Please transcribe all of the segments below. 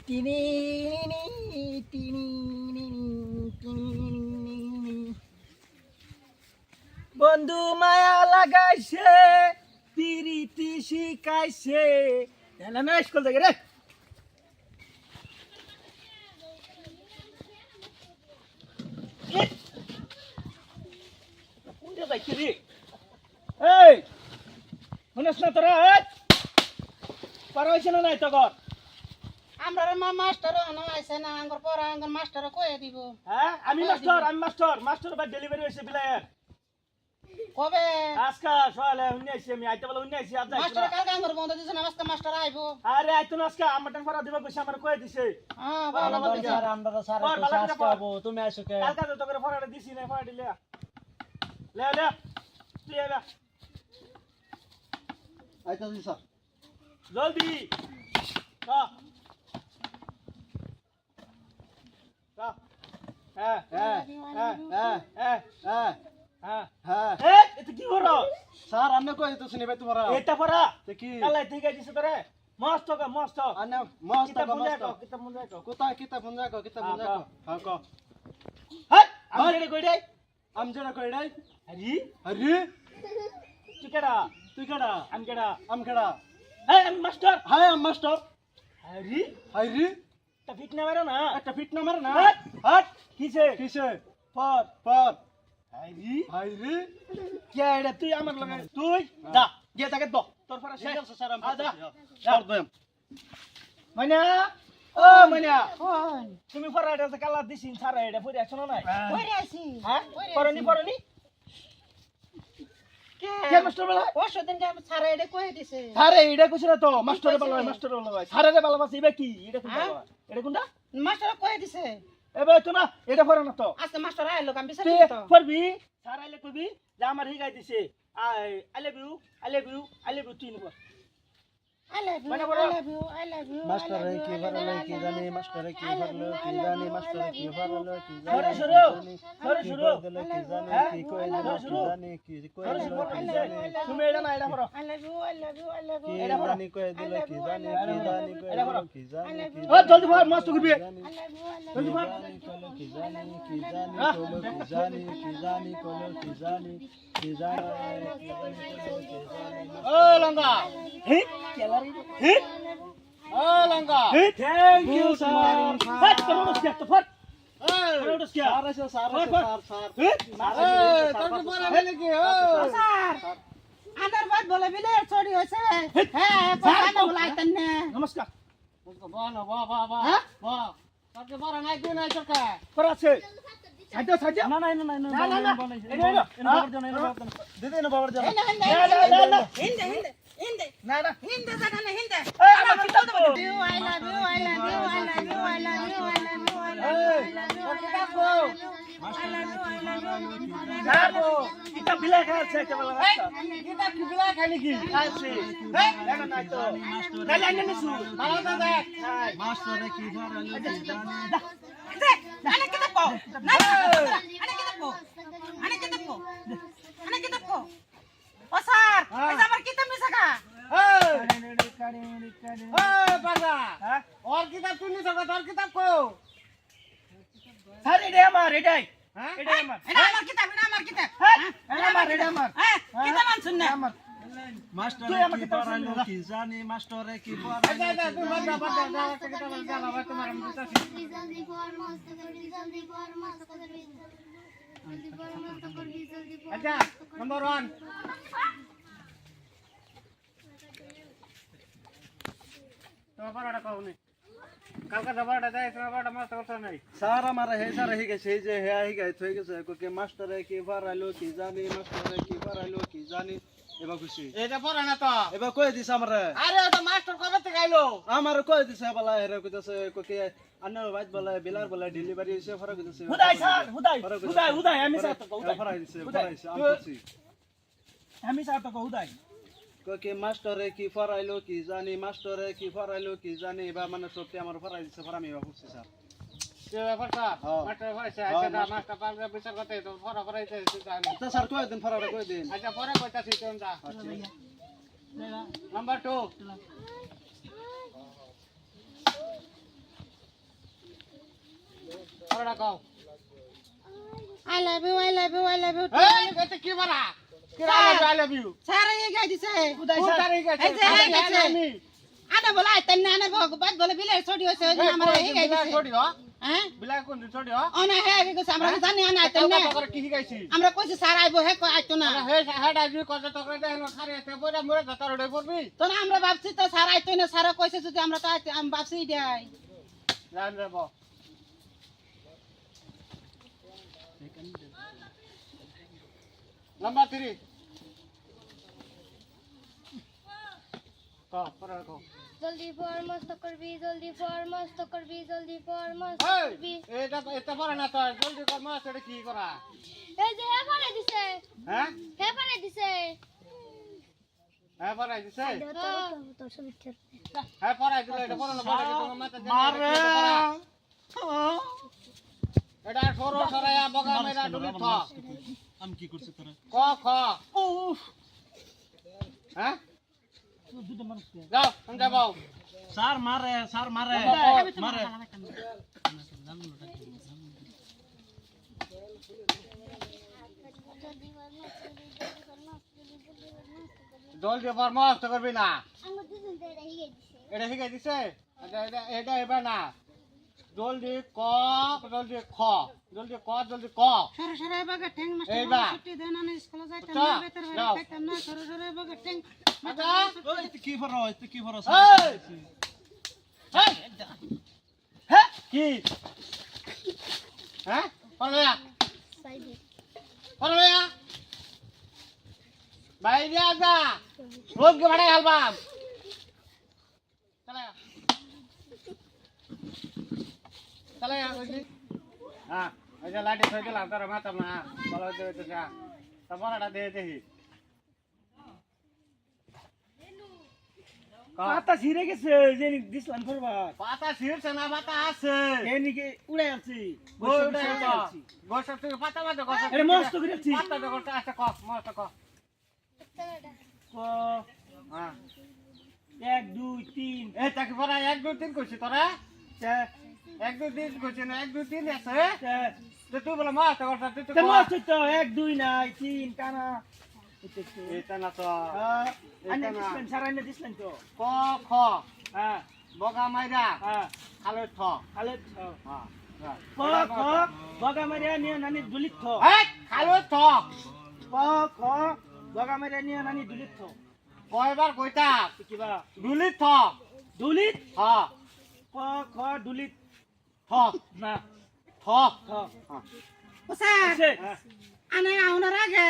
টিনি টিনি বন্ধু মায়া লাগাইছে পিরিতি শিখাইছে না স্কুল থেকে রে কোনটা যাইছি রে এই মনে না তোরা পার হয়েছে না নাই তখন আমরা মাস্টার আইছে না আঙ্গর পড়া আঙ্গর মাস্টার কয়ে দিব। হ্যাঁ আমি মাস্টার বাই ডেলিভারি হইছে বিলায়ের কবে আজকা সকালে উন্নাইছি আমি আইতে বলে উন্নাইছি আজ মাস্টার কালকে আঙ্গর বন্ধ দিছে না আজকে মাস্টার আইবো। আরে আইতো না আজকা আমারটান পড়া দিবা কইছে আমার কই দিছে হ্যাঁ ভালো স্যার আমরা স্যার তো শ্বাস পাবো তুমি আসো কে কালকা তো করে পড়াটা দিছি না পড়া দিলে লে তুই এলা আইতাছি স্যার জলদি কা হ্যাঁ হ্যাঁ হ্যাঁ হ্যাঁ হ্যাঁ হ্যাঁ হ্যাঁ হ্যাঁ হ্যাঁ এটা কি করো স্যার আপনি কই তো শুনিবে তোমরা এটা পড়া তে কি কালাই ঠিক আছে দিছে তোরে মস্ত আনে মস্ত কিতাব মস্ত মন যাও কোথায় কিতাব ফোন যাকো হ্যাঁ কো হ্যাঁ আমি রে কই দে আমজেরা কই নাই আরে আরে তুই কেডা তুই কেডা আমি কেডা আম কেডা হ্যাঁ আমি মাস্টার হাই আম মাস্টার আরে আরে তা ফিট না মারো না একটা ফিট নাম্বার না হাট হাট কিসে কিসে পর পর আরে আরে কে এটা তুই আমার লগে তুই দা গিয়ে তাকে দ তোর পরে ঠিক আছে স্যার আমি দা স্যার দেম মাইনা ও মাইনা কোন তুমি পড়াটা কালার দিছিন সারা এটা পড়ে আছো না নাই কইরে আইছি হ্যাঁ পড়নি কে কে মাস্টার বলা পরশুদিন কে ছাড়া এটা কয়ে দিছে। আরে এটা কইছ না তো মাস্টার বলা ভাই সারা রে বলা বাস এবে কি এটা কোনটা হ্যাঁ? এটা কোনটা মাস্টার কয়ে দিছে এবে তো না এটা পড়ে না তো আজকে মাস্টার আইলো আমি বিচার তুই করি তো। পড়বি সারা আইলে কইবি যে আমার হিগাই দিছে আই লাভ ইউ তুই নিব I love you, মানে I বলো। love you, I love you, I master love you, কি I love ভালো you, কি I love জানি you, মাস্টার কি I love ভালো you, কি I love জানি you, মাস্টার I love কি you, ভালো I কি love জানি শুরু শুরু কি জানি হ্যাঁ? কি কই দিল কি জানি কি কই আরে দিল শুরু কি করছে জানি তুমি এটা না এটা পড়ো I love you, I love you, I love কি you, এটা পড়ো। জানি কই দিল কি জানি কি জানি কই এটা দিল পড়ো। কি জানি কি ও জলদি পড় মস্ত করবি I love you, I love জলদি পড় কি জানি কি জানি কলো কি জানি কি জানি কলো কি জানি কি জানি ও লঙ্কা হে কেলারি হে ও লঙ্কা হে থ্যাংক ইউ স্যার ফাট করো স্যার তো ফাট করো স্যার স্যার আছে স্যার স্যার হে তোর কি পড়া হলে কি ও স্যার আনার বাদ বলে বিলে চড়ি হইছে হ্যাঁ কথা বলাই তন্নে নমস্কার বাহ না বাহ বাহ বাহ হ্যাঁ? বাহ তোর কি পড়া নাই কি নাই তোর কা পড়াছে সাইডে সাইডে না না না না না না এটা দিদি না বাবার জানা হিন্দে হিন্দে না হিন্দে হিন্দে হিন্দে না না হিন্দে জানা না হিন্দে এই আমার কিতাব তো you I love you I love you I love you I love you I love you I love you জানো কিতাব বিলা খাচ্ছে একটা বলা রাস্তা কিতা কি বিলা খালি কি আছে হ্যাঁ এখন নাই তো কাল আইনে নিছু ভালো তো দেখ নাই মাস্টারে কি পড়ালো কি জানি আনে কিতাব কো না আনে কিতাব কো আনে কিতাব কো আনে কিতাব কো ও স্যার এটা আমার কিতাব মিছাকা এই কারে এই বাবা হ্যাঁ ওর কিতাব তুমি সকা তোর কিতাব কো স্যার এটা আমার এটাই হ্যাঁ এটা আমার এটা আমার কিতাব হ্যাঁ এটা আমার হ্যাঁ কিতাব আনছুন না আমার মাস্টারে কি পড়ালো কি জানি মাস্টারে কি পড়ালো আচ্ছা তুমি বাদ দাও কিতাব জানা বা তোমার আমি দিতাছি আচ্ছা নাম্বার 1 তোমার পড়াটা কওনি কালকে দবাটা দেয় তোমার পড়াটা মস্ত করতে নাই স্যার আমার হে স্যার হে গেছে যে হে হে গেছে হয়ে গেছে কোকে মাস্টারে কি পড়ালো কি জানি মাস্টারে কি পড়ালো কি জানি এবার খুশি এটা পড়ে না তো এবার কই দিছ আমারে আরে ওটা মাস্টার কবে থেকে আইলো আমার কই দিছে বলা হেরে কইতাছে কোকে আন্ন বাইত বলা বিলার বলা ডেলিভারি হইছে ফরক দিছে হুদাই স্যার হুদাই আমি স্যার তো হুদাই ফরাই দিছে ফরাইছে আমছি আমি স্যার তো হুদাই কোকে মাস্টারে কি ফরাইলো কি জানি মাস্টারে কি ফরাইলো কি জানি এবার মানে সত্যি আমার ফরাই দিছে ফরামি এবার খুশি স্যার যে ব্যাপারটা হ্যাঁ। মাস্টার পড়াইছে হ্যাঁ, আচ্ছা মাস্টার পারবে বিচার করতে তো ফরা ফরাইতে জানি তো স্যার কই দিন ফরাটা কই দিন আচ্ছা পরে কইতাছি তোমরা নাম্বার 2 পরোটা খাও I love you I love you I love you এই এটা কি বলা কি আই লাভ ইউ স্যার এই গাই দিছে উদয় কোন স্যার তারিখ আছে এই যে এই গেছে। আমি আনা বলা আইতেন না আনা বাদ বলে বিলে ছড়ি হইছে ওই জন্য আমরা এই গাই দিছে ছোড়ি হ হ্যাঁ বিলাই কোন ছোড়ি হ অনা হে গেছে আমরা জানি আনা আইতেন না করে কি শিখাইছি আমরা কইছি স্যার আইবো হে কই আইতো না হে হেডা জি কত তো করে দেন খারে তে বড় মরে যত রড়ে পড়বি তো না আমরা ভাবছি তো স্যার আইতো না স্যার কইছে যদি আমরা তো আমি ভাবছি দেই জান রে ব নাম্বার 3 ক পরোটা খাও জলদি পর মস্ত করবি জলদি পর মস্ত করবি জলদি পর মস্ত এই করবি এটা এটা পরে না তো জলদি কর মাছ এটা কি করা এই যে হেপারে দিছে হ্যাঁ হেপারে দিছে হ্যাঁ পরে দিছে তোর ছবি ছেড়ে হ্যাঁ পরে দিল এটা পরে না পরে তোমার মাথা মারে এটা সরো সরায়া বগা মেরা ডুলি থ আমি কি করছি তোরা ক খ উফ হ্যাঁ দুটো মানুষ যাও আমরা যাও স্যার মারে মারে জলদি পর মস্ত করবি না আমার দুজন দেড় হয়ে গেছে এটা শিখাই দিছে এটা এবার না জলদি ক জলদি খ জলদি ক জলদি ক সরে সরে বাগা ঠ্যাং এই মাস্টার বা। ছুটি দেন না স্কুলে যাইতাম আচ্ছা, না বেতর বাড়ি যাও। খাইতাম না সরে সরে বাগা ঠ্যাং আচ্ছা ওই তুই কি ফরো তুই কি ফরো এই এই হ্যাঁ কি হ্যাঁ পড়া সাইডে পড়া বাইরে আজা রোজ কে ভাড়া আলবাম চলে চলে হ্যাঁ ওই যে লাঠি থই দিলাম তোর মাথাম না বলো তো যা তোমারটা দিয়ে দেহি পাতা ছিঁড়ে গেছে যে দিসলাম করবা পাতা ছিঁড়ছে না পাতা আছে এনিকে উড়ে আছি গোসা তুই পাতা মাঝে গোসা আরে মস্ত করে আছি পাতা তো গোসা আছে ক মস্ত ক ক হ্যাঁ 1 2 3 এই তাকে পড়া 1 2 3 কইছি তোরা 4 1 2 3 কইছি না 1 2 3 আছে 4 তো তুই বলে মস্ত গোসা তুই তো তে মস্ত তো 1 2 নাই 3 কানা এটা না তো আনে দিসলেন সারাইনে দিসলেন তো ক খ হ্যাঁ বগা মাইরা হ্যাঁ খালে থ খালে হ্যাঁ ক খ বগা মারিয়া নিয়ে নানি দুলিত থ এই খালে থ ক খ বগা মারিয়া নিয়ে নানি দুলিত থ কয়বার কইতা কিবা দুলি থ দুলিত হ্যাঁ ক খ দুলিত থ না থ থ ও স্যার আছে আনে আউনার আগে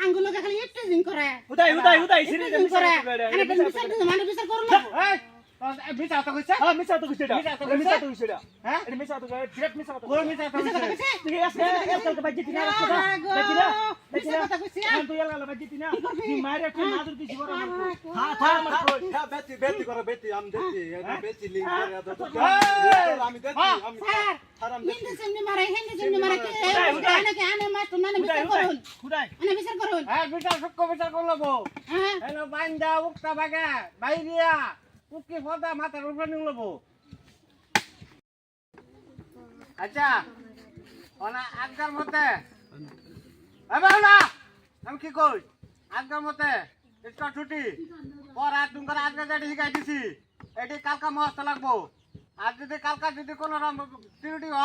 আঙ্গুলকে খালি ইফটিজিং করে উদাই সিরি ইফটিজিং করে আনে দেন বিচার দিতে মানে বিচার করুন না এই বিছা তো কইছে হ্যাঁ মিছা তো কইছে মিছা তো মিছা কইছে? তো কইছে হ্যাঁ এটা মিছা তো কইছে ডিরেক্ট মিছা তো কোন মিছা তো বিচার কইছে কথা কইছে ঠিক আছে এসকাল তো বাজি দিনা বিচার কথা কইছে তুই এলা বাজি দিনা তুই মারে তুই মাদুর দিছি বড় হ্যাঁ হ্যাঁ আমার কই বেতি বেতি করো বেতি আমি দেখছি এটা বেতি লিংক করে দাও আমি দেখছি আমি স্যার হারাম হিন্দি সিনেমা মারে হিন্দি সিনেমা মারে কে আনে কে আনে মাস্টার মানে বিচার করুন খুদাই আনে বিচার করুন হ্যাঁ বিচার সুক্ষ বিচার করলবো হ্যাঁ হ্যালো বান্দা উক্তা বাগা বাইরিয়া কুকি ফদা মাথার উপরে নিলবো আচ্ছা ওনা আজকাল মতে এবার না আমি কি কই আজকাল মতে ইসকা ছুটি পর আর তুমি করে আজকে যেটি শিখাই দিছি এটি কালকা মস্ত লাগবো আর যদি কালকা যদি কোনো ত্রুটি হ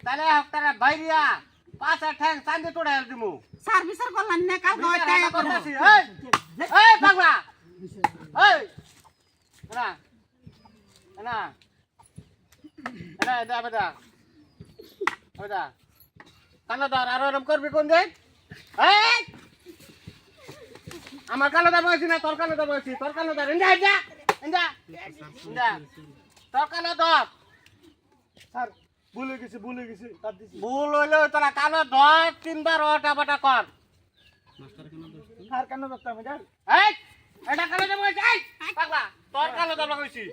তাহলে তারা বাইরিয়া পাঁচা ঠ্যাং চান্দি তোড়ে দিমু স্যার বিচার করলেন না কাল বিচার গয়টা আমরা করতেছি। এই এই পাগলা এই না না না এটা বেটা বেটা কালো দার আর এরকম করবি কোন দিন এই আমার কালো দার বলছি না তোর কালো দার বলছি তোর কালো দার ইন্দা ইন্দা ইন্দা ইন্দা তোর কালো দার স্যার ভুলে গেছি তার দিছি ভুল হইলে তোরা কালো ধর 3 বার ওটা বাটা কর আর কেন দত্তা মজার এই এটা কালো দার বলছি এই পাগলা তোর কালো দার বলছি